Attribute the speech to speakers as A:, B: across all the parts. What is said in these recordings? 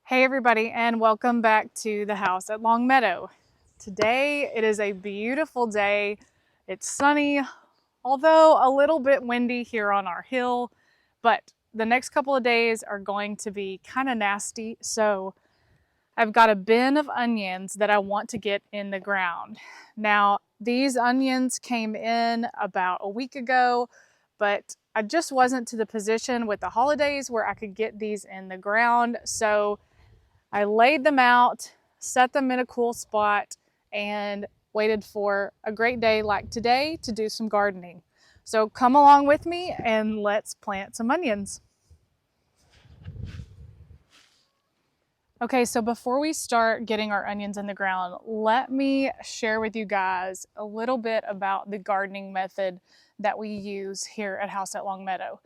A: Hey everybody, and welcome back to the house at Long Meadow. Today it is a beautiful day. It's sunny, although a little bit windy here on our hill, but the next couple of days are going to be kind of nasty. So I've got a bin of onions that I want to get in the ground. Now, these onions came in about a week ago, but I just wasn't to the position with the holidays where I could get these in the ground. So I laid them out, set them in a cool spot, and waited for a great day like today to do some gardening. So come along with me and let's plant some onions. Okay, so before we start getting our onions in the ground, let me share with you guys a little bit about the gardening method that we use here at House at Long Meadow.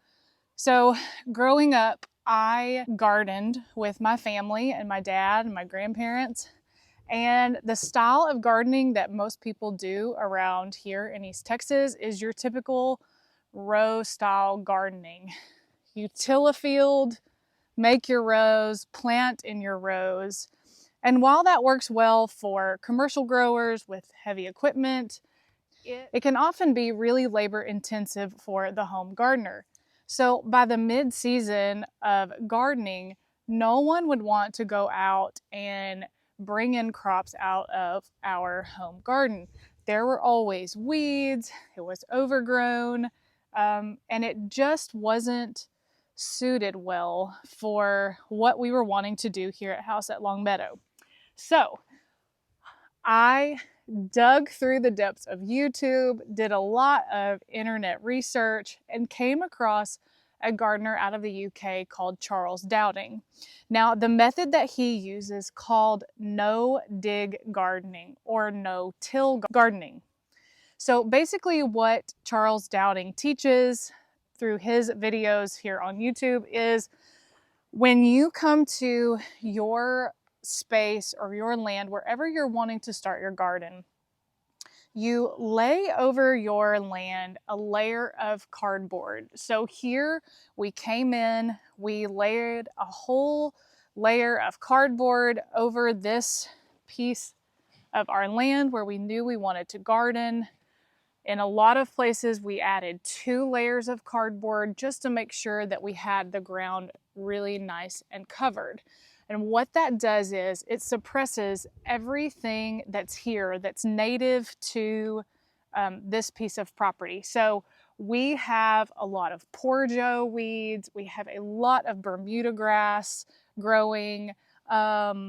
A: So growing up, I gardened with my family and my dad and my grandparents. And the style of gardening that most people do around here in East Texas is your typical row style gardening. You till a field, make your rows, plant in your rows. And while that works well for commercial growers with heavy equipment, it can often be really labor intensive for the home gardener. So by the mid-season of gardening, no one would want to go out and bring in crops out of our home garden. There were always weeds, it was overgrown, and it just wasn't suited well for what we were wanting to do here at House at Long Meadow. So I dug through the depths of YouTube, did a lot of internet research, and came across a gardener out of the UK called Charles Dowding. Now, the method that he uses called no-dig gardening or no-till gardening. So basically what Charles Dowding teaches through his videos here on YouTube is when you come to your space or your land, wherever you're wanting to start your garden, you lay over your land a layer of cardboard. So here we came in, we layered a whole layer of cardboard over this piece of our land where we knew we wanted to garden. In a lot of places, we added 2 layers of cardboard just to make sure that we had the ground really nice and covered. And what that does is it suppresses everything that's here that's native to this piece of property. So we have a lot of poorjoe weeds, we have a lot of Bermuda grass growing, dollar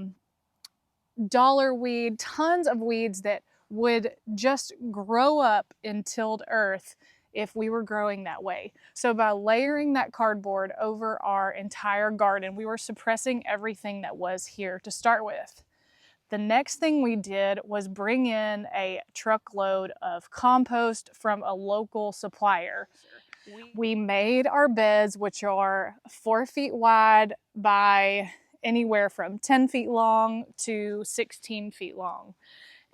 A: weed, tons of weeds that would just grow up in tilled earth if we were growing that way. So by layering that cardboard over our entire garden, we were suppressing everything that was here to start with. The next thing we did was bring in a truckload of compost from a local supplier. We made our beds, which are 4 feet wide by anywhere from 10 feet long to 16 feet long.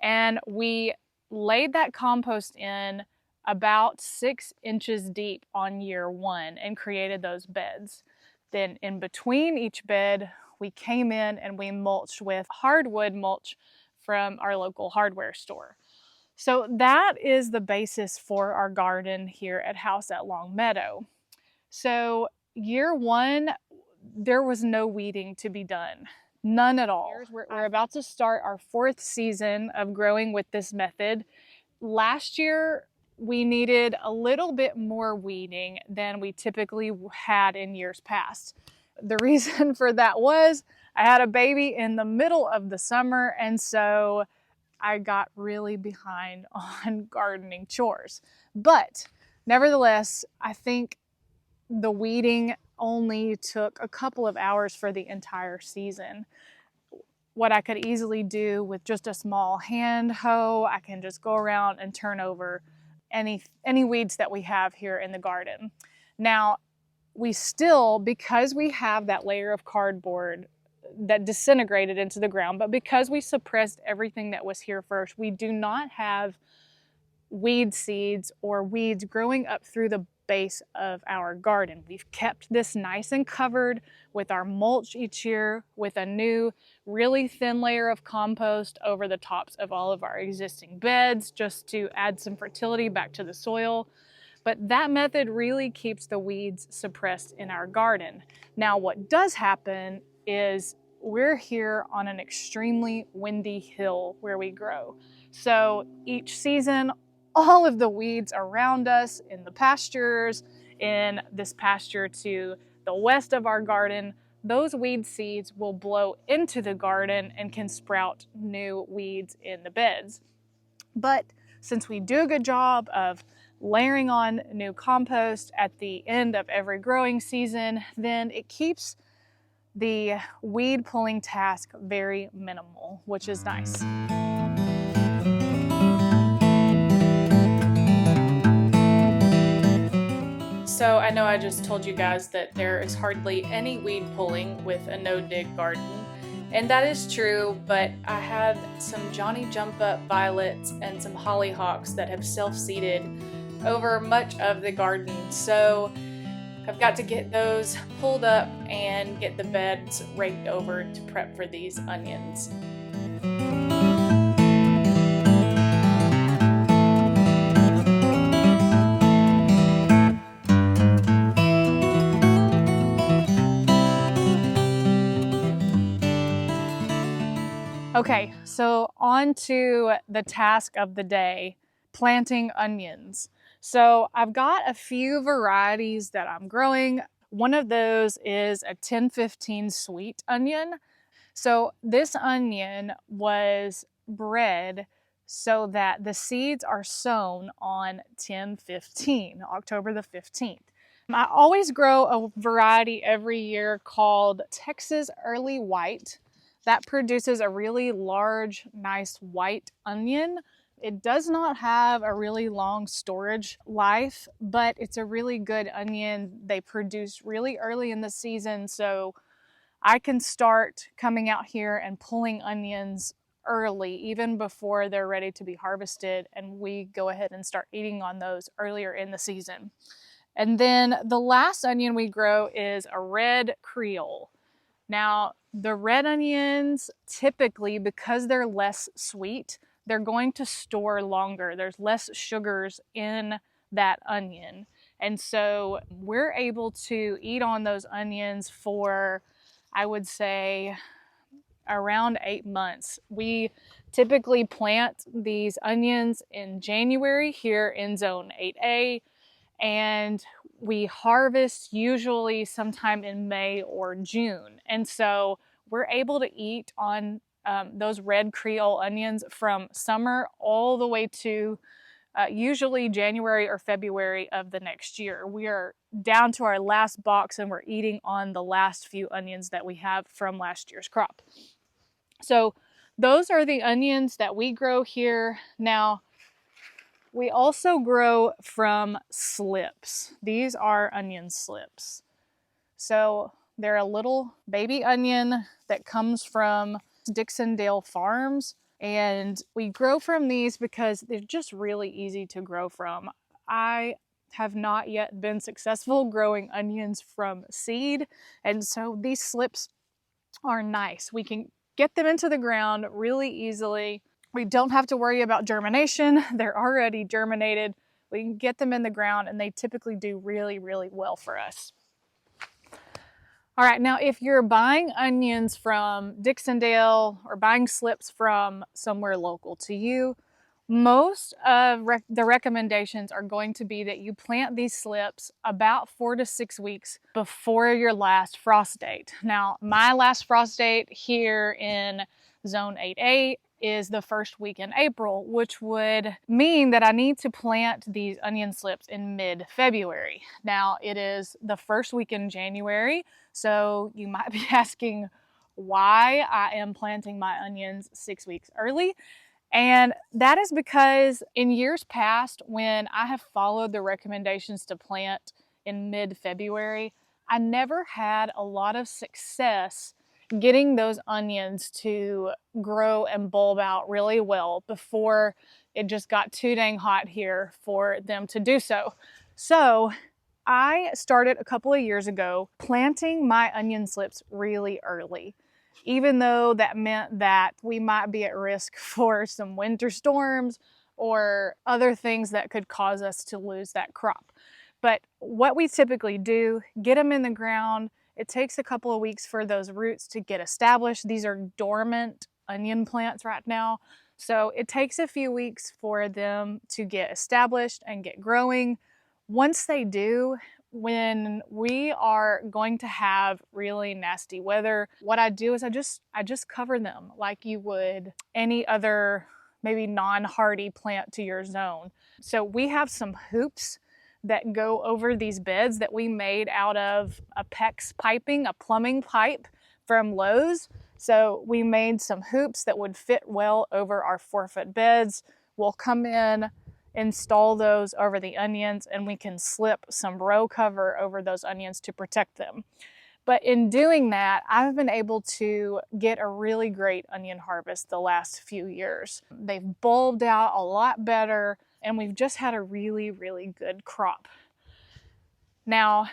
A: And we laid that compost in about 6 inches deep on year 1 and created those beds. Then in between each bed, we came in and we mulched with hardwood mulch from our local hardware store. So that is the basis for our garden here at House at Long Meadow. So year 1, there was no weeding to be done. None at all. We're about to start our 4th season of growing with this method. Last year, we needed a little bit more weeding than we typically had in years past. The reason for that was I had a baby in the middle of the summer, and so I got really behind on gardening chores. But nevertheless, I think the weeding only took a couple of hours for the entire season. What I could easily do with just a small hand hoe, I can just go around and turn over any weeds that we have here in the garden. Now, we still, because we have that layer of cardboard that disintegrated into the ground, but because we suppressed everything that was here first, we do not have weed seeds or weeds growing up through the base of our garden. We've kept this nice and covered with our mulch each year, with a new really thin layer of compost over the tops of all of our existing beds, just to add some fertility back to the soil. But that method really keeps the weeds suppressed in our garden. Now, what does happen is we're here on an extremely windy hill where we grow. So each season, all of the weeds around us in the pastures, in this pasture to the west of our garden, those weed seeds will blow into the garden and can sprout new weeds in the beds. But since we do a good job of layering on new compost at the end of every growing season, then it keeps the weed pulling task very minimal, which is nice. So I know I just told you guys that there is hardly any weed pulling with a no-dig garden, and that is true, but I have some Johnny Jump Up violets and some hollyhocks that have self-seeded over much of the garden, so I've got to get those pulled up and get the beds raked over to prep for these onions. Okay, so on to the task of the day, planting onions. So I've got a few varieties that I'm growing. One of those is a 1015 sweet onion. So this onion was bred so that the seeds are sown on 10/15, October the 15th. I always grow a variety every year called Texas Early White. That produces a really large, nice white onion. It does not have a really long storage life, but it's a really good onion. They produce really early in the season, so I can start coming out here and pulling onions early, even before they're ready to be harvested, and we go ahead and start eating on those earlier in the season. And then the last onion we grow is a red Creole. Now, the red onions, typically, because they're less sweet, they're going to store longer. There's less sugars in that onion. And so we're able to eat on those onions for, I would say, around 8 months. We typically plant these onions in January here in Zone 8A, and we harvest usually sometime in May or June. And so we're able to eat on those red Creole onions from summer all the way to usually January or February of the next year. We are down to our last box and we're eating on the last few onions that we have from last year's crop. So those are the onions that we grow here. Now, we also grow from slips. These are onion slips. So they're a little baby onion that comes from Dixondale Farms. And we grow from these because they're just really easy to grow from. I have not yet been successful growing onions from seed. And so these slips are nice. We can get them into the ground really easily. We don't have to worry about germination. They're already germinated. We can get them in the ground and they typically do really, really well for us. All right, now if you're buying onions from Dixondale or buying slips from somewhere local to you, most of the recommendations are going to be that you plant these slips about 4 to 6 weeks before your last frost date. Now, my last frost date here in Zone 8A is the first week in April, which would mean that I need to plant these onion slips in mid-February. Now, it is the first week in January, so you might be asking why I am planting my onions 6 weeks early. And that is because in years past, when I have followed the recommendations to plant in mid-February, I never had a lot of success getting those onions to grow and bulb out really well before it just got too dang hot here for them to do so. So I started a couple of years ago planting my onion slips really early, even though that meant that we might be at risk for some winter storms or other things that could cause us to lose that crop. But what we typically do, get them in the ground. It takes a couple of weeks for those roots to get established. These are dormant onion plants right now. So it takes a few weeks for them to get established and get growing. Once they do, when we are going to have really nasty weather, what I do is I just cover them like you would any other maybe non-hardy plant to your zone. So we have some hoops that go over these beds that we made out of a PEX piping, a plumbing pipe from Lowe's. So we made some hoops that would fit well over our 4-foot beds. We'll come in, install those over the onions, and we can slip some row cover over those onions to protect them. But in doing that, I've been able to get a really great onion harvest the last few years. They've bulbed out a lot better, and we've just had a really, really good crop. Now,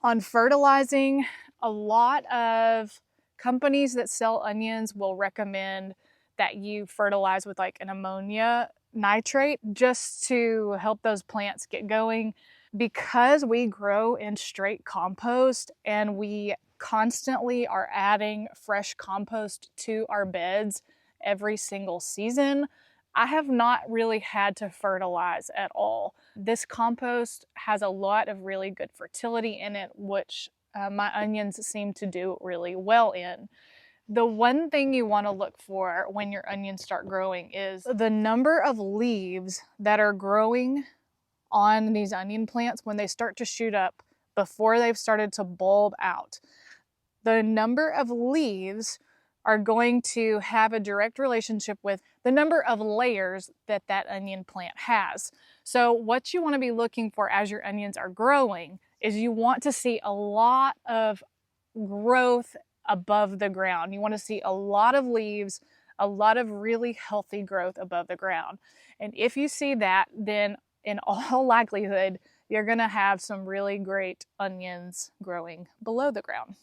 A: on fertilizing, a lot of companies that sell onions will recommend that you fertilize with like an ammonia nitrate just to help those plants get going. Because we grow in straight compost and we constantly are adding fresh compost to our beds every single season, I have not really had to fertilize at all. This compost has a lot of really good fertility in it, which my onions seem to do really well in. The one thing you want to look for when your onions start growing is the number of leaves that are growing on these onion plants when they start to shoot up before they've started to bulb out. The number of leaves are going to have a direct relationship with the number of layers that that onion plant has. So what you want to be looking for as your onions are growing is you want to see a lot of growth above the ground. You want to see a lot of leaves, a lot of really healthy growth above the ground. And if you see that, then in all likelihood, you're going to have some really great onions growing below the ground.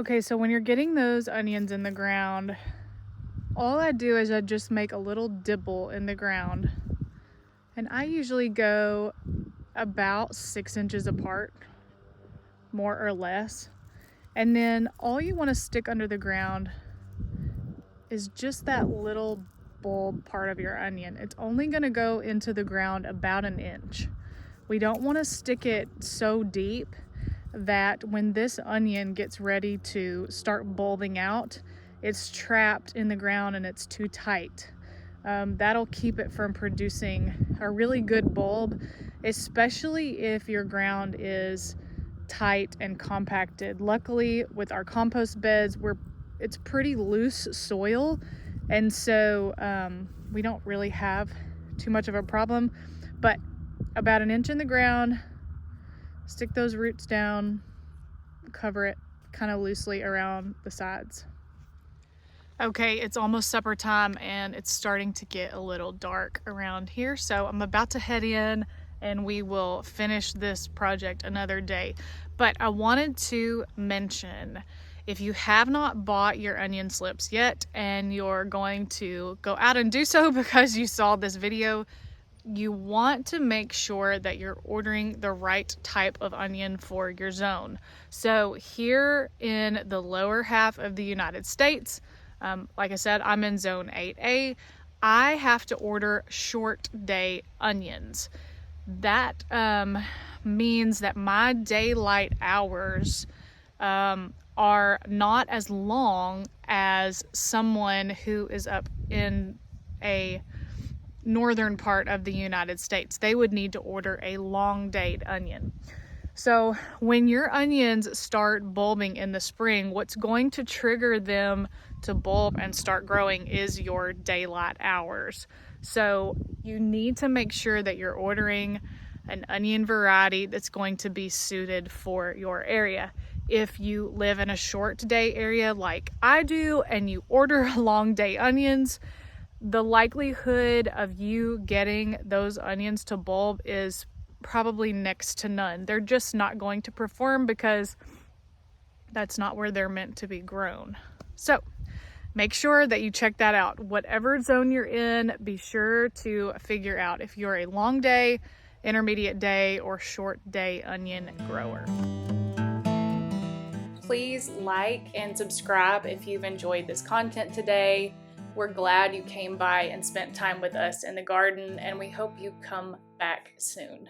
A: Okay, so when you're getting those onions in the ground, all I do is I just make a little dibble in the ground. And I usually go about 6 inches apart, more or less. And then all you want to stick under the ground is just that little bulb part of your onion. It's only going to go into the ground about 1 inch. We don't want to stick it so deep that when this onion gets ready to start bulbing out, it's trapped in the ground and it's too tight. That'll keep it from producing a really good bulb, especially if your ground is tight and compacted. Luckily, with our compost beds, it's pretty loose soil, and so we don't really have too much of a problem. But about 1 inch in the ground, stick those roots down, cover it kind of loosely around the sides. Okay, it's almost supper time and it's starting to get a little dark around here, so I'm about to head in and we will finish this project another day. But I wanted to mention, if you have not bought your onion slips yet and you're going to go out and do so because you saw this video, you want to make sure that you're ordering the right type of onion for your zone. So here in the lower half of the United States, like I said, I'm in zone 8A. I have to order short day onions. That means that my daylight hours are not as long as someone who is up in a northern part of the United States. They would need to order a long dayed onion. So when your onions start bulbing in the spring, what's going to trigger them to bulb and start growing is your daylight hours. So you need to make sure that you're ordering an onion variety that's going to be suited for your area. If you live in a short day area like I do and you order long day onions, the likelihood of you getting those onions to bulb is probably next to none. They're just not going to perform because that's not where they're meant to be grown. So make sure that you check that out. Whatever zone you're in, be sure to figure out if you're a long day, intermediate day, or short day onion grower. Please like and subscribe if you've enjoyed this content today. We're glad you came by and spent time with us in the garden, and we hope you come back soon.